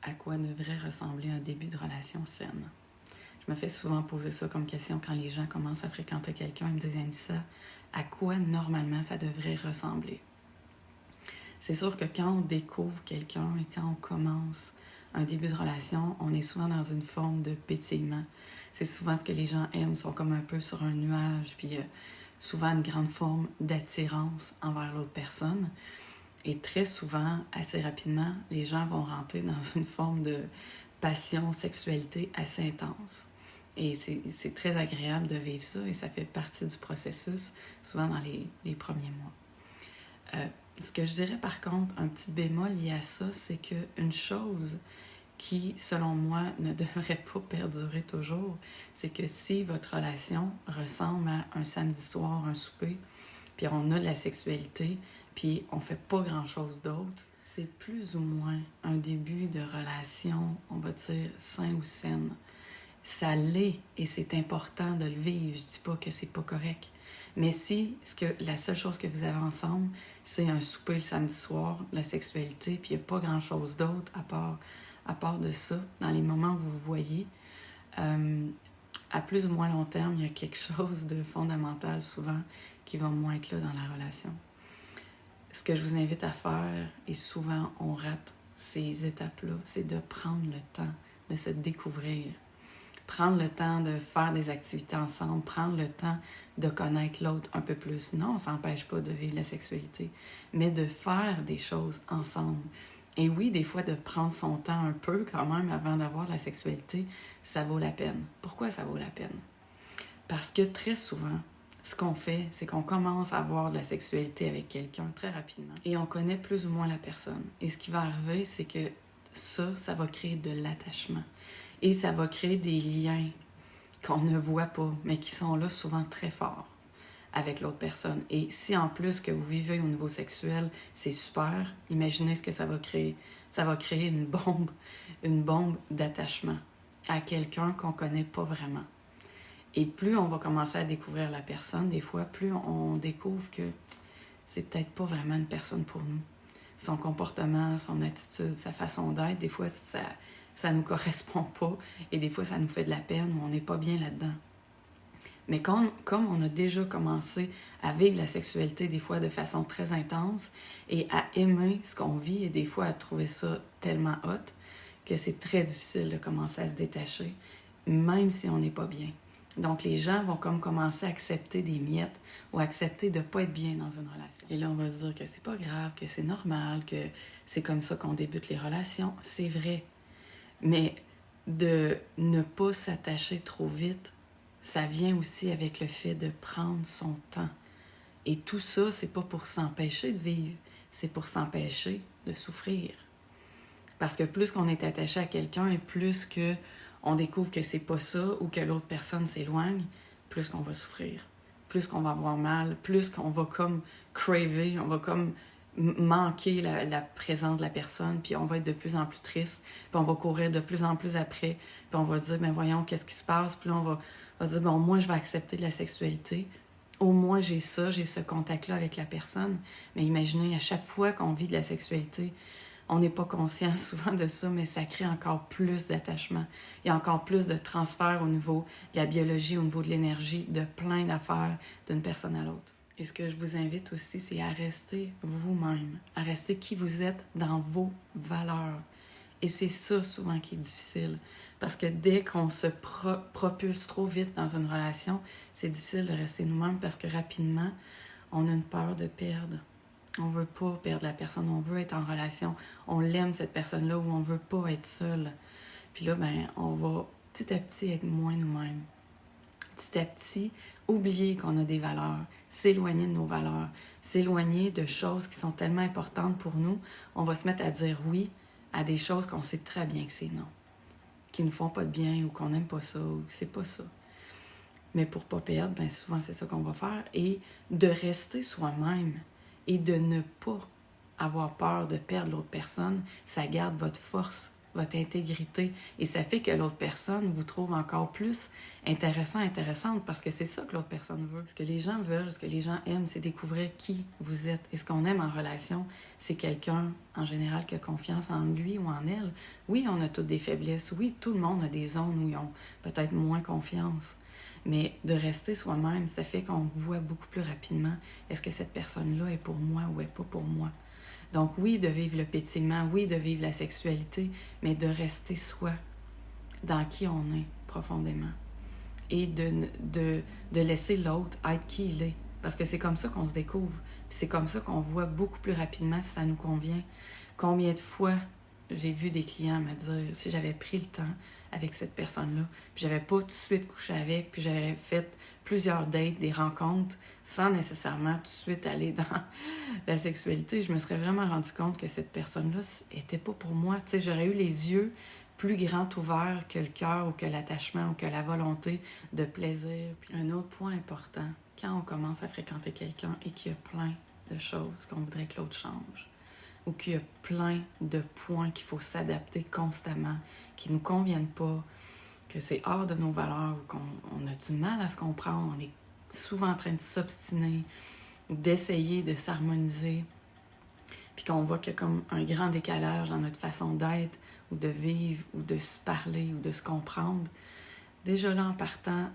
à quoi devrait ressembler un début de relation saine? Je me fais souvent poser ça comme question quand les gens commencent à fréquenter quelqu'un. Ils me disent, Anissa, à quoi normalement ça devrait ressembler? C'est sûr que quand on découvre quelqu'un et quand on commence un début de relation, on est souvent dans une forme de pétillement. C'est souvent ce que les gens aiment, sont comme un peu sur un nuage, puis souvent une grande forme d'attirance envers l'autre personne. Et très souvent, assez rapidement, les gens vont rentrer dans une forme de passion, sexualité assez intense. Et c'est très agréable de vivre ça et ça fait partie du processus, souvent dans les premiers mois. Ce que je dirais par contre, un petit bémol lié à ça, c'est qu'une chose qui, selon moi, ne devrait pas perdurer toujours, c'est que si votre relation ressemble à un samedi soir, un souper, puis on a de la sexualité, puis on fait pas grand-chose d'autre, c'est plus ou moins un début de relation, on va dire, sain ou saine. Ça l'est et c'est important de le vivre. Je dis pas que c'est pas correct. Mais si la seule chose que vous avez ensemble, c'est un souper le samedi soir, la sexualité, puis il n'y a pas grand-chose d'autre à part de ça, dans les moments où vous vous voyez, à plus ou moins long terme, il y a quelque chose de fondamental souvent qui va moins être là dans la relation. Ce que je vous invite à faire, et souvent on rate ces étapes-là, c'est de prendre le temps de se découvrir. Prendre le temps de faire des activités ensemble, prendre le temps de connaître l'autre un peu plus. Non, ça n'empêche pas de vivre la sexualité, mais de faire des choses ensemble. Et oui, des fois, de prendre son temps un peu quand même avant d'avoir la sexualité, ça vaut la peine. Pourquoi ça vaut la peine? Parce que très souvent, ce qu'on fait, c'est qu'on commence à avoir de la sexualité avec quelqu'un très rapidement et on connaît plus ou moins la personne. Et ce qui va arriver, c'est que ça va créer de l'attachement. Et ça va créer des liens qu'on ne voit pas, mais qui sont là souvent très forts avec l'autre personne. Et si en plus que vous vivez au niveau sexuel, c'est super, imaginez ce que ça va créer. Ça va créer une bombe d'attachement à quelqu'un qu'on ne connaît pas vraiment. Et plus on va commencer à découvrir la personne, des fois, plus on découvre que c'est peut-être pas vraiment une personne pour nous. Son comportement, son attitude, sa façon d'être, des fois, ça nous correspond pas et des fois, ça nous fait de la peine ou on n'est pas bien là-dedans. Mais comme on a déjà commencé à vivre la sexualité des fois de façon très intense et à aimer ce qu'on vit et des fois à trouver ça tellement hot que c'est très difficile de commencer à se détacher, même si on n'est pas bien. Donc, les gens vont comme commencer à accepter des miettes ou accepter de ne pas être bien dans une relation. Et là, on va se dire que c'est pas grave, que c'est normal, que c'est comme ça qu'on débute les relations. C'est vrai. Mais de ne pas s'attacher trop vite, ça vient aussi avec le fait de prendre son temps. Et tout ça, c'est pas pour s'empêcher de vivre, c'est pour s'empêcher de souffrir. Parce que plus qu'on est attaché à quelqu'un et plus que on découvre que c'est pas ça ou que l'autre personne s'éloigne, plus qu'on va souffrir, plus qu'on va avoir mal, plus qu'on va comme craver, on va comme manquer la présence de la personne, puis on va être de plus en plus triste, puis on va courir de plus en plus après, puis on va se dire, ben voyons, qu'est-ce qui se passe? Puis là, on va se dire, bon, moi, je vais accepter de la sexualité. Au moins, j'ai ce contact-là avec la personne. Mais imaginez, à chaque fois qu'on vit de la sexualité, on n'est pas conscient souvent de ça, mais ça crée encore plus d'attachement. Il y a encore plus de transfert au niveau de la biologie, au niveau de l'énergie, de plein d'affaires d'une personne à l'autre. Et ce que je vous invite aussi, c'est à rester vous-même, à rester qui vous êtes dans vos valeurs. Et c'est ça souvent qui est difficile. Parce que dès qu'on se propulse trop vite dans une relation, c'est difficile de rester nous-mêmes parce que rapidement, on a une peur de perdre. On veut pas perdre la personne, on veut être en relation. On l'aime, cette personne-là, ou on veut pas être seul. Puis là, ben, on va petit à petit être moins nous-mêmes. Petit à petit, oublier qu'on a des valeurs, s'éloigner de nos valeurs, s'éloigner de choses qui sont tellement importantes pour nous. On va se mettre à dire oui à des choses qu'on sait très bien que c'est non, qui ne nous font pas de bien ou qu'on n'aime pas ça ou que c'est pas ça. Mais pour pas perdre, ben souvent c'est ça qu'on va faire. Et de rester soi-même et de ne pas avoir peur de perdre l'autre personne, ça garde votre force votre intégrité. Et ça fait que l'autre personne vous trouve encore plus intéressante parce que c'est ça que l'autre personne veut. Ce que les gens veulent, ce que les gens aiment, c'est découvrir qui vous êtes. Et ce qu'on aime en relation, c'est quelqu'un, en général, qui a confiance en lui ou en elle. Oui, on a toutes des faiblesses. Oui, tout le monde a des zones où ils ont peut-être moins confiance. Mais de rester soi-même, ça fait qu'on voit beaucoup plus rapidement est-ce que cette personne-là est pour moi ou est pas pour moi. Donc oui, de vivre le pétillement, oui, de vivre la sexualité, mais de rester soi, dans qui on est profondément. Et de laisser l'autre être qui il est. Parce que c'est comme ça qu'on se découvre. Puis c'est comme ça qu'on voit beaucoup plus rapidement si ça nous convient. Combien de fois j'ai vu des clients me dire, si j'avais pris le temps avec cette personne-là, puis j'avais pas tout de suite couché avec, puis j'avais fait plusieurs dates, des rencontres, sans nécessairement tout de suite aller dans la sexualité, je me serais vraiment rendu compte que cette personne-là était pas pour moi. Tu sais, j'aurais eu les yeux plus grands ouverts que le cœur ou que l'attachement ou que la volonté de plaisir. Puis un autre point important, quand on commence à fréquenter quelqu'un et qu'il y a plein de choses qu'on voudrait que l'autre change, ou qu'il y a plein de points qu'il faut s'adapter constamment, qui ne nous conviennent pas, que c'est hors de nos valeurs, ou qu'on a du mal à se comprendre, on est souvent en train de s'obstiner, d'essayer de s'harmoniser, puis qu'on voit qu'il y a comme un grand décalage dans notre façon d'être, ou de vivre, ou de se parler, ou de se comprendre. Déjà là, en partant,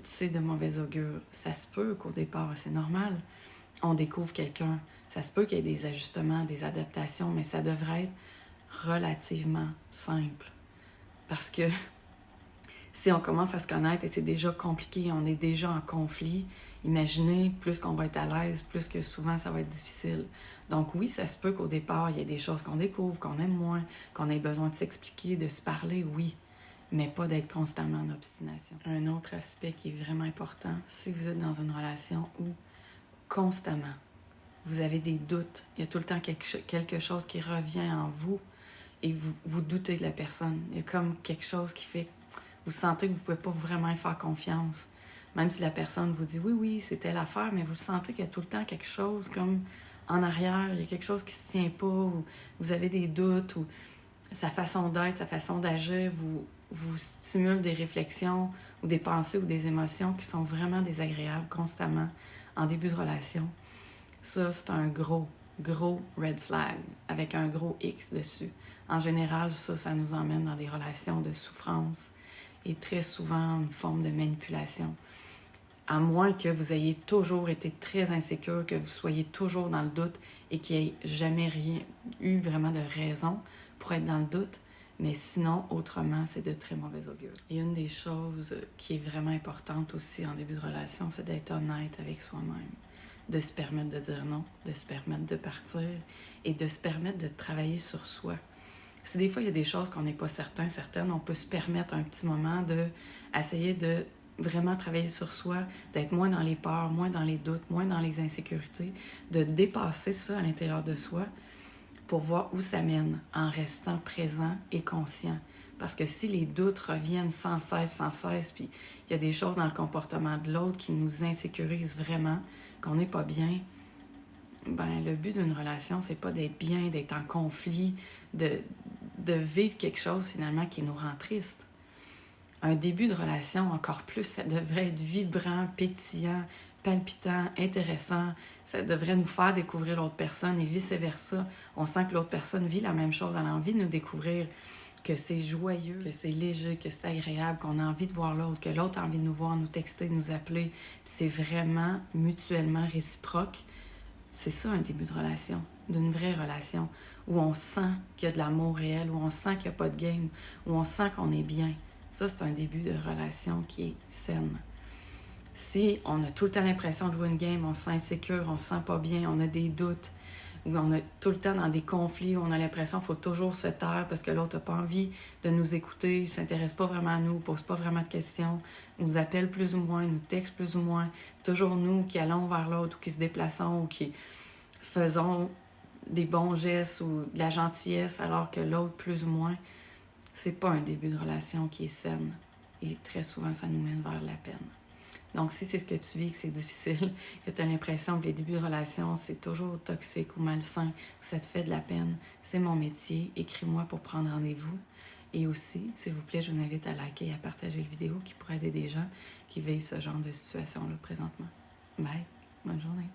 c'est de mauvais augure. Ça se peut qu'au départ, c'est normal, on découvre quelqu'un. Ça se peut qu'il y ait des ajustements, des adaptations, mais ça devrait être relativement simple. Parce que si on commence à se connaître et c'est déjà compliqué, on est déjà en conflit, imaginez, plus qu'on va être à l'aise, plus que souvent ça va être difficile. Donc oui, ça se peut qu'au départ, il y ait des choses qu'on découvre, qu'on aime moins, qu'on ait besoin de s'expliquer, de se parler, oui, mais pas d'être constamment en obstination. Un autre aspect qui est vraiment important, si vous êtes dans une relation où constamment, vous avez des doutes, il y a tout le temps quelque chose qui revient en vous et vous doutez de la personne. Il y a comme quelque chose qui fait que vous sentez que vous ne pouvez pas vraiment faire confiance. Même si la personne vous dit oui, c'était l'affaire, mais vous sentez qu'il y a tout le temps quelque chose comme en arrière, il y a quelque chose qui ne se tient pas, ou vous avez des doutes, ou sa façon d'être, sa façon d'agir vous stimule des réflexions ou des pensées ou des émotions qui sont vraiment désagréables constamment en début de relation. Ça, c'est un gros red flag avec un gros X dessus. En général, ça nous emmène dans des relations de souffrance et très souvent une forme de manipulation. À moins que vous ayez toujours été très insécure, que vous soyez toujours dans le doute et qu'il n'y ait jamais eu vraiment de raison pour être dans le doute. Mais sinon, autrement, c'est de très mauvais augure. Et une des choses qui est vraiment importante aussi en début de relation, c'est d'être honnête avec soi-même. De se permettre de dire non, de se permettre de partir et de se permettre de travailler sur soi. Si des fois, il y a des choses qu'on n'est pas certaines, on peut se permettre un petit moment d'essayer de vraiment travailler sur soi, d'être moins dans les peurs, moins dans les doutes, moins dans les insécurités, de dépasser ça à l'intérieur de soi pour voir où ça mène en restant présent et conscient. Parce que si les doutes reviennent sans cesse, puis il y a des choses dans le comportement de l'autre qui nous insécurisent vraiment, qu'on n'est pas bien, ben le but d'une relation, c'est pas d'être bien, d'être en conflit, de vivre quelque chose finalement qui nous rend triste. Un début de relation, encore plus, ça devrait être vibrant, pétillant, palpitant, intéressant. Ça devrait nous faire découvrir l'autre personne et vice-versa. On sent que l'autre personne vit la même chose, elle a envie de nous découvrir, que c'est joyeux, que c'est léger, que c'est agréable, qu'on a envie de voir l'autre, que l'autre a envie de nous voir, nous texter, nous appeler. Puis c'est vraiment mutuellement réciproque. C'est ça un début de relation, d'une vraie relation, où on sent qu'il y a de l'amour réel, où on sent qu'il n'y a pas de game, où on sent qu'on est bien. Ça, c'est un début de relation qui est saine. Si on a tout le temps l'impression de jouer une game, on se sent insécure, on se sent pas bien, on a des doutes, ou on est tout le temps dans des conflits, où on a l'impression qu'il faut toujours se taire parce que l'autre n'a pas envie de nous écouter, il ne s'intéresse pas vraiment à nous, ne pose pas vraiment de questions, nous appelle plus ou moins, nous texte plus ou moins, toujours nous qui allons vers l'autre ou qui se déplaçons ou qui faisons des bons gestes ou de la gentillesse alors que l'autre plus ou moins. C'est pas un début de relation qui est saine. Et très souvent, ça nous mène vers la peine. Donc, si c'est ce que tu vis, que c'est difficile, que tu as l'impression que les débuts de relation, c'est toujours toxique ou malsain, ou ça te fait de la peine, c'est mon métier. Écris-moi pour prendre rendez-vous. Et aussi, s'il vous plaît, je vous invite à liker et à partager la vidéo qui pourrait aider des gens qui vivent ce genre de situation-là présentement. Bye! Bonne journée!